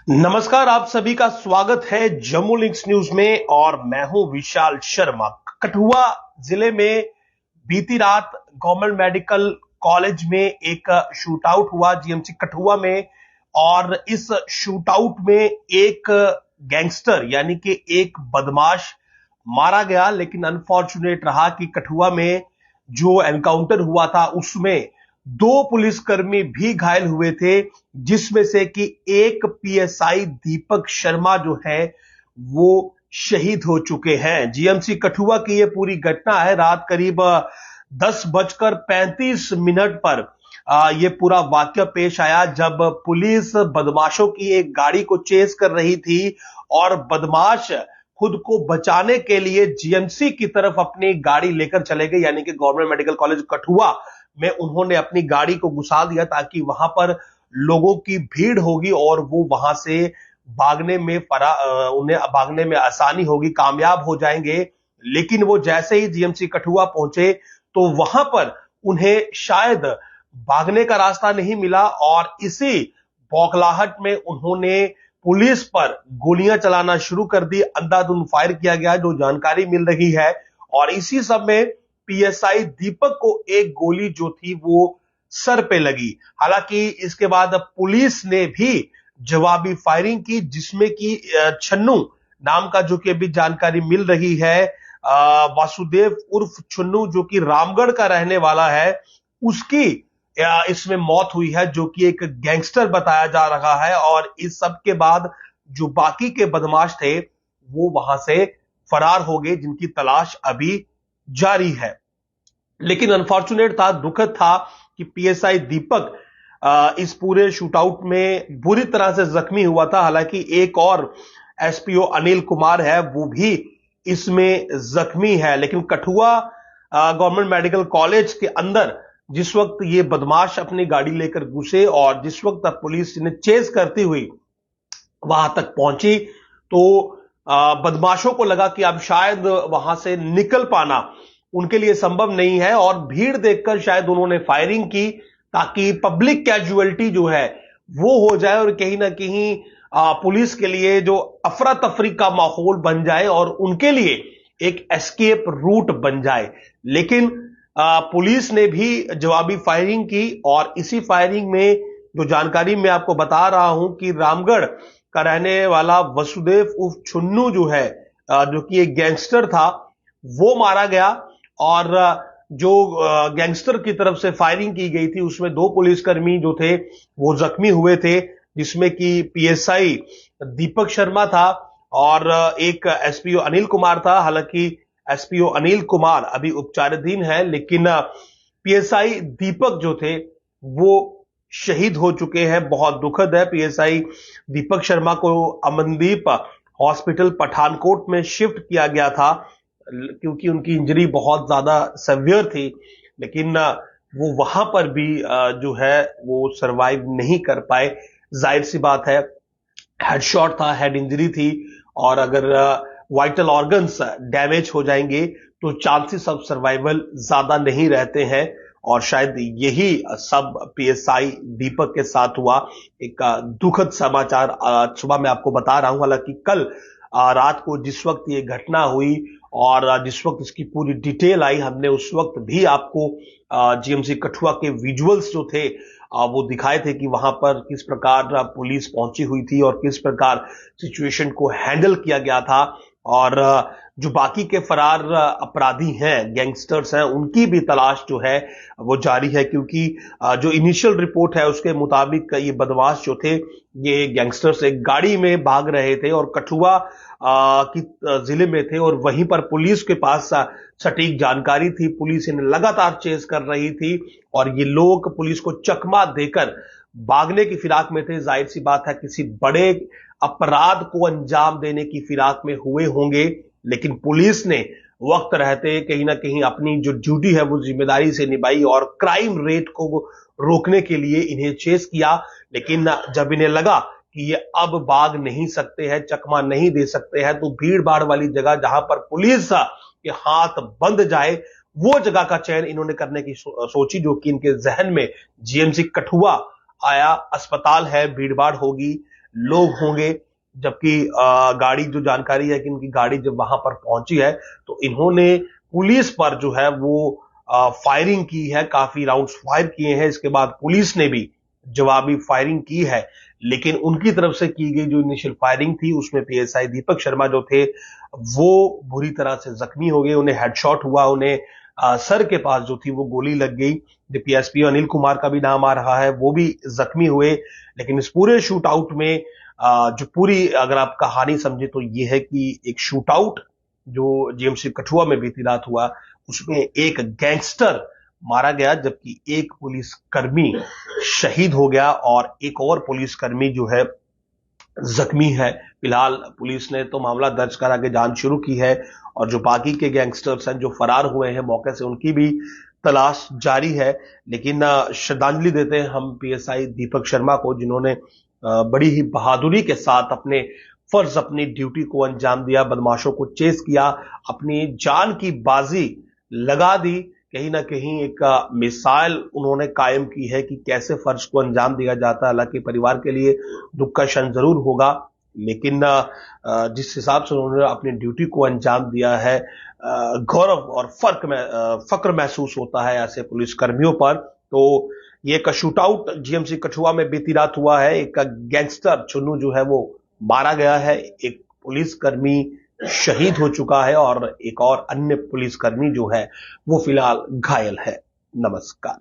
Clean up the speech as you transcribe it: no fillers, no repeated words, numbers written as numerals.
नमस्कार, आप सभी का स्वागत है जम्मू लिंक्स न्यूज में और मैं हूं विशाल शर्मा। कठुआ जिले में बीती रात गवर्नमेंट मेडिकल कॉलेज में एक शूट आउट हुआ जीएमसी कठुआ में। और इस शूट आउट में एक गैंगस्टर यानी कि एक बदमाश मारा गया। लेकिन अनफॉर्चुनेट रहा कि कठुआ में जो एनकाउंटर हुआ था उसमें दो पुलिसकर्मी भी घायल हुए थे, जिसमें से कि एक पीएसआई दीपक शर्मा जो है वो शहीद हो चुके हैं। जीएमसी कठुआ की यह पूरी घटना है। रात करीब 10:35 पर यह पूरा वाकया पेश आया, जब पुलिस बदमाशों की एक गाड़ी को चेस कर रही थी और बदमाश खुद को बचाने के लिए जीएमसी की तरफ अपनी गाड़ी लेकर चले गए, यानी कि गवर्नमेंट मेडिकल कॉलेज कठुआ में उन्होंने अपनी गाड़ी को घुसा दिया ताकि वहां पर लोगों की भीड़ होगी और वो वहां से उन्हें भागने में आसानी होगी, कामयाब हो जाएंगे। लेकिन वो जैसे ही जीएमसी कठुआ पहुंचे तो वहां पर उन्हें शायद भागने का रास्ता नहीं मिला और इसी बौखलाहट में उन्होंने पुलिस पर गोलियां चलाना शुरू कर दी। अंधाधुंध फायर किया गया जो जानकारी मिल रही है। और इसी समय पीएसआई दीपक को एक गोली जो थी वो सर पे लगी। हालांकि इसके बाद पुलिस ने भी जवाबी फायरिंग की, जिसमें कि छन्नू नाम का जो कि अभी जानकारी मिल रही है, वासुदेव उर्फ छन्नू जो कि रामगढ़ का रहने वाला है, उसकी इसमें मौत हुई है, जो कि एक गैंगस्टर बताया जा रहा है। और इस सब के बाद जो बाकी के बदमाश थे वो वहां से फरार हो गए, जिनकी तलाश अभी जारी है। लेकिन अनफॉर्चुनेट था, दुखद था कि पीएसआई दीपक इस पूरे शूटआउट में बुरी तरह से जख्मी हुआ था। हालांकि एक और एसपीओ अनिल कुमार है, वो भी इसमें जख्मी है। लेकिन कठुआ गवर्नमेंट मेडिकल कॉलेज के अंदर जिस वक्त ये बदमाश अपनी गाड़ी लेकर घुसे और जिस वक्त पुलिस ने चेस करती हुई वहां तक पहुंची तो बदमाशों को लगा कि अब शायद वहां से निकल पाना उनके लिए संभव नहीं है और भीड़ देखकर शायद उन्होंने फायरिंग की ताकि पब्लिक कैजुअलिटी जो है वो हो जाए और कहीं ना कहीं पुलिस के लिए जो अफरा तफरी का माहौल बन जाए और उनके लिए एक एस्केप रूट बन जाए। लेकिन पुलिस ने भी जवाबी फायरिंग की और इसी फायरिंग में जो जानकारी मैं आपको बता रहा हूं कि रामगढ़ का रहने वाला वसुदेव उर्फ छुन्नू जो है, जो कि एक गैंगस्टर था, वो मारा गया। और जो गैंगस्टर की तरफ से फायरिंग की गई थी उसमें दो पुलिसकर्मी जो थे वो जख्मी हुए थे, जिसमें कि पीएसआई दीपक शर्मा था और एक एसपीओ अनिल कुमार था। हालांकि एसपीओ अनिल कुमार अभी उपचाराधीन है, लेकिन पीएसआई दीपक जो थे वो शहीद हो चुके हैं। बहुत दुखद है। पीएसआई दीपक शर्मा को अमनदीप हॉस्पिटल पठानकोट में शिफ्ट किया गया था क्योंकि उनकी इंजरी बहुत ज्यादा सेवियर थी, लेकिन वो वहां पर भी जो है वो सरवाइव नहीं कर पाए। जाहिर सी बात है, हेडशॉट था, हेड इंजरी थी और अगर वाइटल ऑर्गन्स डैमेज हो जाएंगे तो चांसेस ऑफ सर्वाइवल ज्यादा नहीं रहते हैं। और शायद यही सब पीएसआई दीपक के साथ हुआ। एक दुखद समाचार सुबह मैं आपको बता रहा हूं। हालांकि कल रात को जिस वक्त ये घटना हुई और जिस वक्त इसकी पूरी डिटेल आई, हमने उस वक्त भी आपको जीएमसी कठुआ के विजुअल्स जो थे वो दिखाए थे कि वहां पर किस प्रकार पुलिस पहुंची हुई थी और किस प्रकार सिचुएशन को हैंडल किया गया था। और जो बाकी के फरार अपराधी हैं, गैंगस्टर्स हैं, उनकी भी तलाश जो है वो जारी है, क्योंकि जो इनिशियल रिपोर्ट है उसके मुताबिक ये बदमाश जो थे, ये गैंगस्टर्स एक गाड़ी में भाग रहे थे और कठुआ की जिले में थे और वहीं पर पुलिस के पास सटीक जानकारी थी। पुलिस इन्हें लगातार चेस कर रही थी और ये लोग पुलिस को चकमा देकर भागने की फिराक में थे। जाहिर सी बात है किसी बड़े अपराध को अंजाम देने की फिराक में हुए होंगे, लेकिन पुलिस ने वक्त रहते कहीं ना कहीं अपनी जो ड्यूटी है वो जिम्मेदारी से निभाई और क्राइम रेट को रोकने के लिए इन्हें चेस किया। लेकिन जब इन्हें लगा कि ये अब भाग नहीं सकते हैं, चकमा नहीं दे सकते हैं, तो भीड़ भाड़ वाली जगह जहां पर पुलिस के हाथ बंद जाए वो जगह का चयन इन्होंने करने की सोची, जो कि इनके जहन में जीएमसी कठुआ आया। अस्पताल है, भीड़ भाड़ होगी, लोग होंगे, जबकि गाड़ी जो जानकारी है कि इनकी गाड़ी जब वहां पर पहुंची है तो इन्होंने पुलिस पर जो है वो फायरिंग की है, काफी राउंड्स फायर किए हैं। इसके बाद पुलिस ने भी जवाबी फायरिंग की है, लेकिन उनकी तरफ से की गई जो इनिशियल फायरिंग थी उसमें पीएसआई दीपक शर्मा जो थे वो बुरी तरह से जख्मी हो गए। उन्हें हेडशॉट हुआ, उन्हें सर के पास जो थी वो गोली लग गई। डीपीएसपी अनिल कुमार का भी नाम आ रहा है, वो भी जख्मी हुए। लेकिन इस पूरे शूट आउट में जो पूरी अगर आप कहानी समझे तो ये है कि एक शूट आउट जो जीएमसी कठुआ में बीती रात हुआ उसमें एक गैंगस्टर मारा गया, जबकि एक पुलिसकर्मी शहीद हो गया और एक और पुलिसकर्मी जो है जख्मी है। फिलहाल पुलिस ने तो मामला दर्ज करा के जांच शुरू की है और जो बाकी के गैंगस्टर्स हैं जो फरार हुए हैं मौके से, उनकी भी तलाश जारी है। लेकिन श्रद्धांजलि देते हैं हम पीएसआई दीपक शर्मा को, जिन्होंने बड़ी ही बहादुरी के साथ अपने फर्ज, अपनी ड्यूटी को अंजाम दिया, बदमाशों को चेस किया, अपनी जान की बाजी लगा दी। कहीं ना कहीं एक मिसाइल उन्होंने कायम की है कि कैसे फर्ज को अंजाम दिया जाता है। हालांकि परिवार के लिए दुख का क्षण जरूर होगा, लेकिन जिस हिसाब से उन्होंने अपनी ड्यूटी को अंजाम दिया है, गौरव और फक्र महसूस होता है ऐसे पुलिसकर्मियों पर। तो ये एक शूट आउट जीएमसी कठुआ में बीती रात हुआ है। एक गैंगस्टर चुन्नू जो है वो मारा गया है, एक पुलिसकर्मी शहीद हो चुका है और एक और अन्य पुलिसकर्मी जो है वो फिलहाल घायल है। नमस्कार।